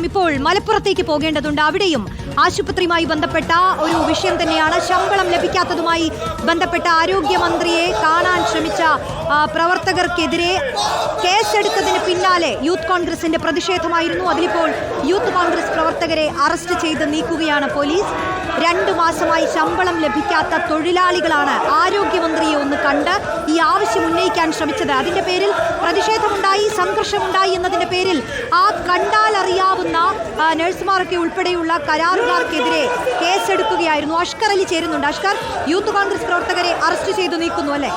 ഇപ്പോൾ മലപ്പുറത്തേക്ക് പോകേണ്ടതുണ്ട്. അവിടെയും ആശുപത്രിയുമായി ബന്ധപ്പെട്ട ഒരു വിഷയം തന്നെയാണ്. ശമ്പളം ലഭിക്കാത്തതുമായി ബന്ധപ്പെട്ട ആരോഗ്യമന്ത്രിയെ കാണാൻ ശ്രമിച്ച പ്രവർത്തകർക്കെതിരെ കേസെടുത്തതിന് പിന്നാലെ യൂത്ത് കോൺഗ്രസിന്റെ പ്രതിഷേധമായിരുന്നു. അതിലിപ്പോൾ യൂത്ത് കോൺഗ്രസ് പ്രവർത്തകരെ അറസ്റ്റ് ചെയ്ത് നീക്കുകയാണ് പോലീസ്. 2 മാസമായി ശമ്പളം ലഭിക്കാത്ത തൊഴിലാളികളാണ് ആരോഗ്യമന്ത്രിയെ ഒന്ന് കണ്ട് ഈ ആവശ്യം ഉന്നയിക്കാൻ ശ്രമിച്ചത്. അതിന്റെ പേരിൽ പ്രതിഷേധമുണ്ടായി, സംഘർഷമുണ്ടായി എന്നതിന്റെ പേരിൽ ആ കണ്ടാൽ അറിയാവുന്ന നഴ്സുമാരൊക്കെ ഉൾപ്പെടെയുള്ള കരാറുകാർക്കെതിരെ കേസെടുക്കുകയായിരുന്നു. അഷ്കർ അലി ചേരുന്നുണ്ട്. അഷ്കർ, യൂത്ത് കോൺഗ്രസ് പ്രവർത്തകരെ അറസ്റ്റ് ചെയ്തു നീക്കുന്നു അല്ലേ?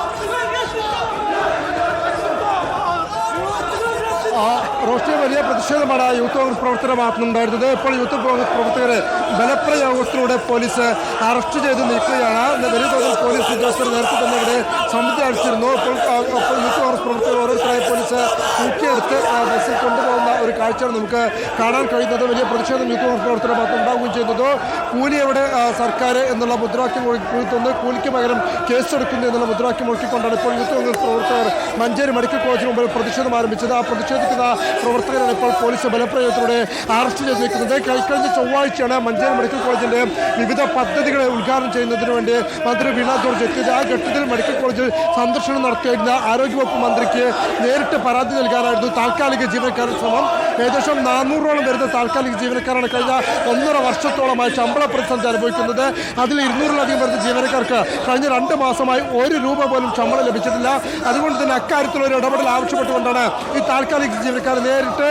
റോഷ്ട്രീയ വലിയ പ്രതിഷേധമാണ് യൂത്ത് കോൺഗ്രസ് പ്രവർത്തകരുടെ ഭാഗത്തുനിന്നുണ്ടായിരുന്നത്. ഇപ്പോൾ യൂത്ത് കോൺഗ്രസ് പ്രവർത്തകരെ ബലപ്രയോഗത്തിലൂടെ പോലീസ് അറസ്റ്റ് ചെയ്ത് നീക്കുകയാണ്. വലിയ തോതിൽ പോലീസ് ഉദ്യോഗസ്ഥർ നേരത്തെ തന്നെ ഇവിടെ സമിതി അടിച്ചിരുന്നു. ഇപ്പോൾ യൂത്ത് കോൺഗ്രസ് പ്രവർത്തകർ ഓരോരുത്തരായി പോലീസ് തൂക്കിയെടുത്ത് ബസ്സിൽ കൊണ്ടുപോകുന്ന ഒരു കാഴ്ചയാണ് നമുക്ക് കാണാൻ കഴിയുന്നത്. വലിയ പ്രതിഷേധം യൂത്ത് കോൺഗ്രസ് പ്രവർത്തകരുടെ ഭാഗത്ത് ഉണ്ടാവുകയും ചെയ്യുന്നത്. കൂലിയുടെ സർക്കാർ എന്നുള്ള മുദ്രാവാക്യം മുഴക്കിത്തന്ന് കൂലിക്ക് പകരം കേസെടുക്കുന്നു എന്നുള്ള മുദ്രാവാക്യം മുഴക്കിക്കൊണ്ടാണ് ഇപ്പോൾ യൂത്ത് കോൺഗ്രസ് പ്രവർത്തകർ മഞ്ചേരി മെഡിക്കൽ കോളേജിന് മുമ്പിൽ പ്രതിഷേധം ആരംഭിച്ചത്. ആ പ്രതിഷേധിക്കുന്ന പ്രവർത്തകരാണ് ഇപ്പോൾ പോലീസ് ബലപ്രയോഗത്തിലൂടെ അറസ്റ്റ് ചെയ്ത് നിൽക്കുന്നത്. കഴിഞ്ഞ ചൊവ്വാഴ്ചയാണ് മഞ്ചേരി മെഡിക്കൽ കോളേജിന്റെ വിവിധ പദ്ധതികളെ ഉദ്ഘാടനം ചെയ്യുന്നതിന് വേണ്ടി മന്ത്രി വീണ ജോർജ് എത്തിയത്. ആ ഘട്ടത്തിൽ മെഡിക്കൽ കോളേജിൽ സന്ദർശനം നടത്തിയിരുന്ന ആരോഗ്യവകുപ്പ് മന്ത്രിക്ക് നേരിട്ട് പരാതി നൽകാനായിരുന്നു താൽക്കാലിക ജീവനക്കാരുടെ ശ്രമം. ഏകദേശം 400ഓളം വരുന്ന താൽക്കാലിക ജീവനക്കാരാണ് കഴിഞ്ഞ 1.5 വർഷത്തോളമായി ശമ്പള പ്രതിസന്ധി അനുഭവിക്കുന്നത്. അതിൽ 200-ലധികം വരുന്ന ജീവനക്കാർക്ക് കഴിഞ്ഞ 2 മാസമായി 1 രൂപ പോലും ശമ്പളം ലഭിച്ചിട്ടില്ല. അതുകൊണ്ട് തന്നെ അക്കാര്യത്തിലൊരു ഇടപെടൽ ആവശ്യപ്പെട്ടുകൊണ്ടാണ് ഈ താൽക്കാലിക ജീവനക്കാർ നേരിട്ട്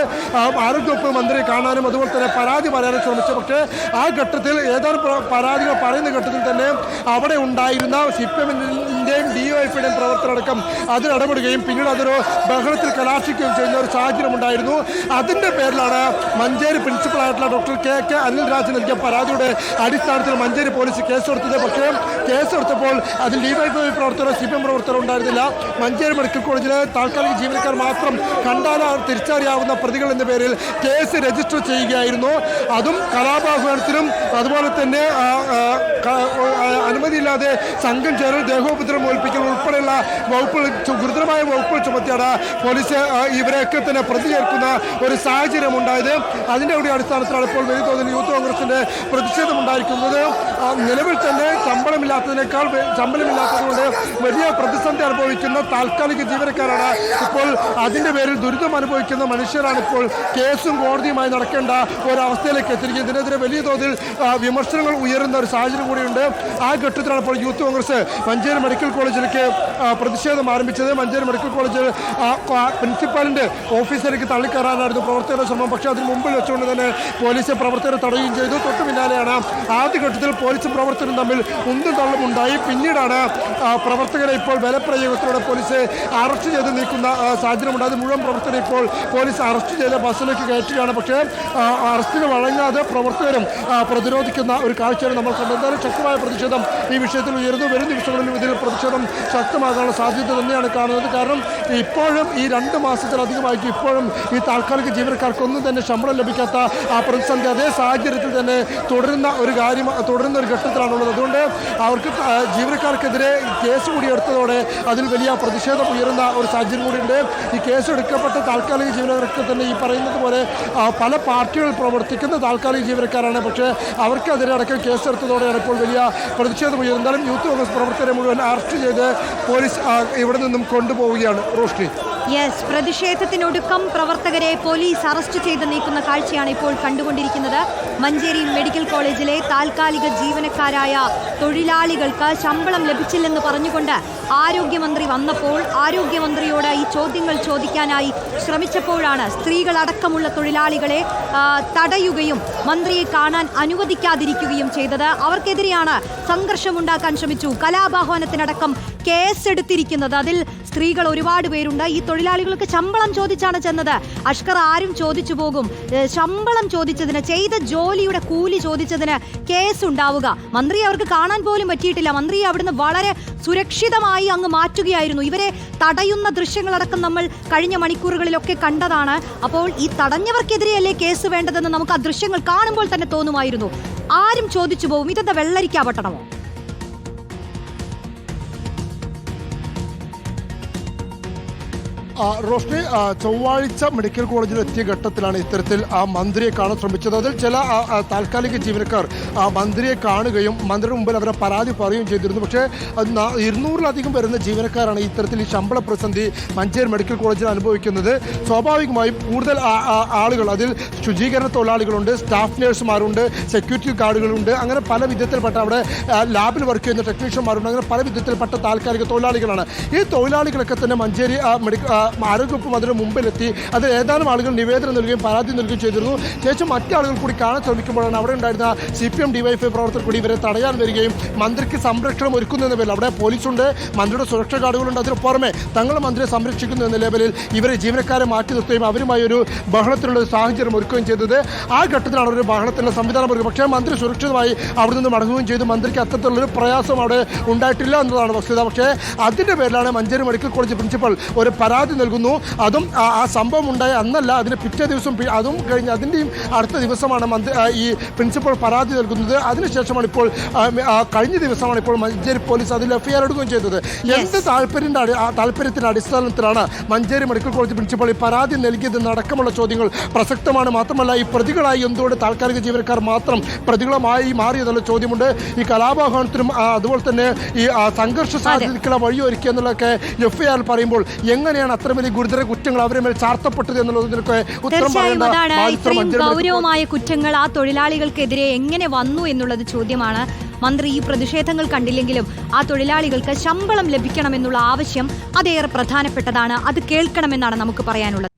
ആരോഗ്യവകുപ്പ് മന്ത്രിയെ കാണാനും അതുപോലെ തന്നെ പരാതി പറയാനും ശ്രമിച്ചത്. പക്ഷേ ആ ഘട്ടത്തിൽ ഏതാനും പരാതികൾ പറയുന്ന ഘട്ടത്തിൽ തന്നെ അവിടെ ഉണ്ടായിരുന്ന CPM-ന്റെയും DYFIയുടെയും പ്രവർത്തകരടക്കം അതിൽ ഇടപെടുകയും പിന്നീട് അതൊരു ബഹളത്തിൽ കലാശിക്കുകയും ചെയ്യുന്ന ഒരു സാഹചര്യം ഉണ്ടായിരുന്നു. അതിൻ്റെ പേരിലാണ് മഞ്ചേരി പ്രിൻസിപ്പളായിട്ടുള്ള ഡോക്ടർ KK അനിൽരാജ് നൽകിയ പരാതിയുടെ അടിസ്ഥാനത്തിൽ മഞ്ചേരി പോലീസ് കേസെടുത്തത്. പക്ഷേ കേസെടുത്തപ്പോൾ അതിൽ DYFI പ്രവർത്തകരോ CPM പ്രവർത്തകരോ ഉണ്ടായിരുന്നില്ല. മഞ്ചേരി മെഡിക്കൽ കോളേജിലെ താൽക്കാലിക ജീവനക്കാർ മാത്രം കണ്ടാൽ തിരിച്ചറിയാവുന്ന പ്രതികൾ എന്ന പേരിൽ കേസ് രജിസ്റ്റർ ചെയ്യുകയായിരുന്നു. അതും കലാപാഹ്വാനത്തിനും അതുപോലെ തന്നെ അനുമതിയില്ലാതെ സംഘം ചേരൽ, ദേഹോപദ്രവം ഏൽപ്പിക്കൽ ഉൾപ്പെടെയുള്ള വകുപ്പുകൾ, ഗുരുതരമായ വകുപ്പുകൾ ചുമത്തിയാണ് പോലീസ് ഇവരെയൊക്കെ തന്നെ പ്രതി ചേർക്കുന്ന ഒരു സാഹചര്യം ഉണ്ടായത്. അതിൻ്റെ കൂടി അടിസ്ഥാനത്തിലാണ് ഇപ്പോൾ വലിയ തോതിൽ യൂത്ത് കോൺഗ്രസിന്റെ പ്രതിഷേധം ഉണ്ടായിരിക്കുന്നത്. നിലവിൽ തന്നെ ശമ്പളമില്ലാത്തതുകൊണ്ട് വലിയ പ്രതിസന്ധി അനുഭവിക്കുന്ന താൽക്കാലിക ജീവനക്കാരാണ്. ഇപ്പോൾ അതിൻ്റെ പേരിൽ ദുരിതം അനുഭവിക്കുന്ന മനുഷ്യരാണ് ഇപ്പോൾ കേസും കോടതിയുമായി നടക്കേണ്ട ഒരവസ്ഥയിലേക്ക് എത്തിയിരിക്കുന്നത്. ഇതിനെതിരെ വലിയ തോതിൽ വിമർശനങ്ങൾ ഉയരുന്ന ഒരു സാഹചര്യം കൂടിയുണ്ട്. ആ ഘട്ടത്തിലാണ് ഇപ്പോൾ യൂത്ത് കോൺഗ്രസ് മഞ്ചേരി മെഡിക്കൽ കോളേജിലേക്ക് പ്രതിഷേധം ആരംഭിച്ചത്. മഞ്ചേരി മെഡിക്കൽ കോളേജിൽ പ്രിൻസിപ്പാലിൻ്റെ ഓഫീസിലേക്ക് തള്ളിക്കയറാനായിരുന്നു പ്രവർത്തകരുടെ ശ്രമം. പക്ഷേ അതിന് മുമ്പിൽ വെച്ചുകൊണ്ട് തന്നെ പോലീസ് പ്രവർത്തകരെ തടയുകയും ചെയ്തു. തൊട്ട് പിന്നാലെയാണ് ആദ്യഘട്ടത്തിൽ പോലീസും പ്രവർത്തകരും തമ്മിൽ ഉന്തും തള്ളും ഉണ്ടായി. പിന്നീടാണ് പ്രവർത്തകരെ ഇപ്പോൾ ബലപ്രയോഗത്തിലൂടെ പോലീസ് അറസ്റ്റ് ചെയ്ത് നീക്കുന്ന സാഹചര്യമുണ്ടായത്. മുഴുവൻ പ്രവർത്തകരെ ഇപ്പോൾ പോലീസ് അറസ്റ്റ് ചെയ്ത് ബസ്സിലേക്ക് കയറ്റുകയാണ്. പക്ഷേ അറസ്റ്റിന് വഴങ്ങാതെ പ്രവർത്തകരും പ്രതിരോധിക്കുന്ന ഒരു കാഴ്ചയാണ് നമ്മൾ കണ്ടത്. എന്തായാലും ശക്തമായ പ്രതിഷേധം ഈ വിഷയത്തിൽ ഉയർന്നു. വരും ദിവസങ്ങളിലും ഇതിൽ പ്രതിഷേധം ശക്തമാകാനുള്ള സാധ്യത തന്നെയാണ് കാണുന്നത്. കാരണം ഇപ്പോഴും ഈ 2 മാസത്തിലധികമായിട്ട് ഇപ്പോഴും ഈ താൽക്കാലിക ജീവനക്കാർക്കൊന്നും തന്നെ ശമ്പളം ലഭിക്കാത്ത ആ പ്രതിസന്ധി അതേ സാഹചര്യത്തിൽ തന്നെ തുടരുന്ന ഒരു ഘട്ടത്തിലാണുള്ളത്. അതുകൊണ്ട് അവർക്ക് ജീവനക്കാർക്കെതിരെ കേസ് കൂടി എടുത്തതോടെ അതിൽ വലിയ പ്രതിഷേധം ഉയരുന്ന ഒരു സാഹചര്യം കൂടിയുണ്ട്. ഈ കേസ് എടുക്കപ്പെട്ട താൽക്കാലിക ജീവനക്കാർക്ക് തന്നെ ഈ പറയുന്നത് പോലെ പല പാർട്ടികളിൽ പ്രവർത്തിക്കുന്ന താൽക്കാലിക ജീവനക്കാരാണ്. പക്ഷേ അവർക്കെതിരെ അടക്കം കേസെടുത്തതോടെയാണ് ഇപ്പോൾ വലിയ പ്രതിഷേധം ഉയരുന്നത്. എന്തായാലും യൂത്ത് കോൺഗ്രസ് പ്രവർത്തകരെ മുഴുവൻ അറസ്റ്റ് ചെയ്ത് പോലീസ് ഇവിടെ നിന്നും കൊണ്ടുപോവുകയാണ്. റോഷ്നി, യെസ്, പ്രതിഷേധത്തിനൊടുക്കം പ്രവർത്തകരെ പോലീസ് അറസ്റ്റ് ചെയ്ത് നീക്കുന്ന കാഴ്ചയാണ് ഇപ്പോൾ കണ്ടുകൊണ്ടിരിക്കുന്നത്. മഞ്ചേരി മെഡിക്കൽ കോളേജിലെ താൽക്കാലിക ജീവനക്കാരായ തൊഴിലാളികൾക്ക് ശമ്പളം ലഭിച്ചില്ലെന്ന് പറഞ്ഞുകൊണ്ട് ആരോഗ്യമന്ത്രി വന്നപ്പോൾ ആരോഗ്യമന്ത്രിയോട് ഈ ചോദ്യങ്ങൾ ചോദിക്കാനായി ശ്രമിച്ചപ്പോഴാണ് സ്ത്രീകളടക്കമുള്ള തൊഴിലാളികളെ തടയുകയും മന്ത്രിയെ കാണാൻ അനുവദിക്കാതിരിക്കുകയും ചെയ്തത്. അവർക്കെതിരെയാണ് സംഘർഷമുണ്ടാക്കാൻ ശ്രമിച്ചു. കലാപാഹ്വാനത്തിനടക്കം കേസെടുത്തിരിക്കുന്നത്. അതിൽ സ്ത്രീകൾ ഒരുപാട് പേരുണ്ട്. ഈ തൊഴിലാളികൾക്ക് ശമ്പളം ചോദിച്ചാണ് ചെന്നത്. അഷ്കർ, ആരും ചോദിച്ചു പോകും. ശമ്പളം ചോദിച്ചതിന്, ചെയ്ത ജോലിയുടെ കൂലി ചോദിച്ചതിന് കേസുണ്ടാവുക. മന്ത്രിയെ അവർക്ക് കാണാൻ പോലും പറ്റിയിട്ടില്ല. മന്ത്രിയെ അവിടുന്ന് വളരെ സുരക്ഷിതമായി അങ്ങ് മാറ്റുകയായിരുന്നു. ഇവരെ തടയുന്ന ദൃശ്യങ്ങളടക്കം നമ്മൾ കഴിഞ്ഞ മണിക്കൂറുകളിലൊക്കെ കണ്ടതാണ്. അപ്പോൾ ഈ തടഞ്ഞവർക്കെതിരെയല്ലേ കേസ് വേണ്ടതെന്ന് നമുക്ക് ആ ദൃശ്യങ്ങൾ കാണുമ്പോൾ തന്നെ തോന്നുമായിരുന്നു. ആരും ചോദിച്ചു പോകും, ഇതെന്താ വെള്ളരിക്കാ പട്ടണമോ? റോഷ്നി, ചൊവ്വാഴ്ച മെഡിക്കൽ കോളേജിൽ എത്തിയ ഘട്ടത്തിലാണ് ഇത്തരത്തിൽ മന്ത്രിയെ കാണാൻ ശ്രമിച്ചത്. അതിൽ ചില താൽക്കാലിക ജീവനക്കാർ മന്ത്രിയെ കാണുകയും മന്ത്രിയുടെ മുമ്പിൽ അവരെ പരാതി പറയുകയും ചെയ്തിരുന്നു. പക്ഷേ 200-ലധികം വരുന്ന ജീവനക്കാരാണ് ഇത്തരത്തിൽ ഈ ശമ്പള പ്രതിസന്ധി മഞ്ചേരി മെഡിക്കൽ കോളേജിൽ അനുഭവിക്കുന്നത്. സ്വാഭാവികമായും കൂടുതൽ ആളുകൾ, അതിൽ ശുചീകരണ തൊഴിലാളികളുണ്ട്, സ്റ്റാഫ് നഴ്സുമാരുണ്ട്, സെക്യൂരിറ്റി ഗാർഡുകളുണ്ട്, അങ്ങനെ പല വിധത്തിൽപ്പെട്ട അവിടെ ലാബിൽ വർക്ക് ചെയ്യുന്ന ടെക്നീഷ്യന്മാരുണ്ട്, അങ്ങനെ പല വിധത്തിൽപ്പെട്ട താൽക്കാലിക തൊഴിലാളികളാണ്. ഈ തൊഴിലാളികളൊക്കെ തന്നെ മഞ്ചേരി ആരോഗ്യവകുപ്പ് അതിന് മുമ്പിലെത്തി അത് ഏതാനും ആളുകൾ നിവേദനം നൽകുകയും പരാതി നൽകുകയും ചെയ്തിരുന്നു. ശേഷം മറ്റാളുകൾ കൂടി കാണാൻ ശ്രമിക്കുമ്പോഴാണ് അവിടെ ഉണ്ടായിരുന്ന CPM DYFI പ്രവർത്തകർ കൂടി ഇവരെ തടയാൻ വരികയും മന്ത്രിക്ക് സംരക്ഷണം ഒരുക്കുന്നതിന് പേരിൽ അവിടെ പോലീസുണ്ട്, മന്ത്രിയുടെ സുരക്ഷാ ഗാർഡുകളുണ്ട്, അതിന് പുറമെ തങ്ങളുടെ മന്ത്രിയെ സംരക്ഷിക്കുന്നു എന്ന ലെവലിൽ ഇവരെ ജീവനക്കാരെ മാറ്റി നിർത്തുകയും അവരുമായി ഒരു ബഹളത്തിനുള്ള സാഹചര്യം ഒരുക്കുകയും ചെയ്തത്. ആ ഘട്ടത്തിലാണ് ഒരു ബഹളത്തിനുള്ള സംവിധാനം ഒരുക്കുക. പക്ഷേ മന്ത്രി സുരക്ഷിതമായി അവിടെ നിന്ന് മടങ്ങുകയും ചെയ്തു. മന്ത്രിക്ക് അത്തരത്തിലുള്ളൊരു പ്രയാസം അവിടെ ഉണ്ടായിട്ടില്ല എന്നതാണ് വസ്തുത. പക്ഷേ അതിൻ്റെ പേരിലാണ് മഞ്ചേരി മെഡിക്കൽ കോളേജ് പ്രിൻസിപ്പൽ ഒരു പരാതി നൽകുന്നു. അതും ആ സംഭവം ഉണ്ടായ അന്നല്ല, അതിന് പിറ്റേ ദിവസം, അതും കഴിഞ്ഞ് അതിൻ്റെയും അടുത്ത ദിവസമാണ് ഈ പ്രിൻസിപ്പൽ പരാതി നൽകുന്നത്. അതിനുശേഷമാണ് ഇപ്പോൾ കഴിഞ്ഞ ദിവസമാണ് ഇപ്പോൾ മഞ്ചേരി പോലീസ് അതിൽ FIR എടുക്കുകയും ചെയ്തത്. എന്ത് താല്പര്യത്തിൻ്റെ അടിസ്ഥാനത്തിലാണ് മഞ്ചേരി മെഡിക്കൽ കോളേജ് പ്രിൻസിപ്പൽ ഈ പരാതി നൽകിയതെന്ന് അടക്കമുള്ള ചോദ്യങ്ങൾ പ്രസക്തമാണ്. മാത്രമല്ല ഈ പ്രതികളായി എന്തുകൊണ്ട് താൽക്കാലിക ജീവനക്കാർ മാത്രം പ്രതികളുമായി മാറിയെന്നുള്ള ചോദ്യമുണ്ട്. ഈ കലാപാഹനത്തിനും അതുപോലെ തന്നെ ഈ സംഘർഷ സാധ്യതയ്ക്കുള്ള വഴിയൊരുക്കുക എന്നുള്ളതൊക്കെ FIR പറയുമ്പോൾ എങ്ങനെയാണ് അത്ര വലിയ ഗുരുതര കുറ്റങ്ങൾ അവരെ മേൽ ചാർത്തപ്പെട്ടത് എന്നുള്ളതിനൊക്കെ ഉത്തരം പറയേണ്ട ഇത്രയും ഗൗരവമായ കുറ്റങ്ങൾ ആ തൊഴിലാളികൾക്കെതിരെ എങ്ങനെ വന്നു എന്നുള്ളത് ചോദ്യമാണ്. മന്ത്രി ഈ പ്രതിഷേധങ്ങൾ കണ്ടില്ലെങ്കിലും ആ തൊഴിലാളികൾക്ക് ശമ്പളം ലഭിക്കണമെന്നുള്ള ആവശ്യം അതേറെ പ്രധാനപ്പെട്ടതാണ്. അത് കേൾക്കണമെന്നാണ് നമുക്ക് പറയാനുള്ളത്.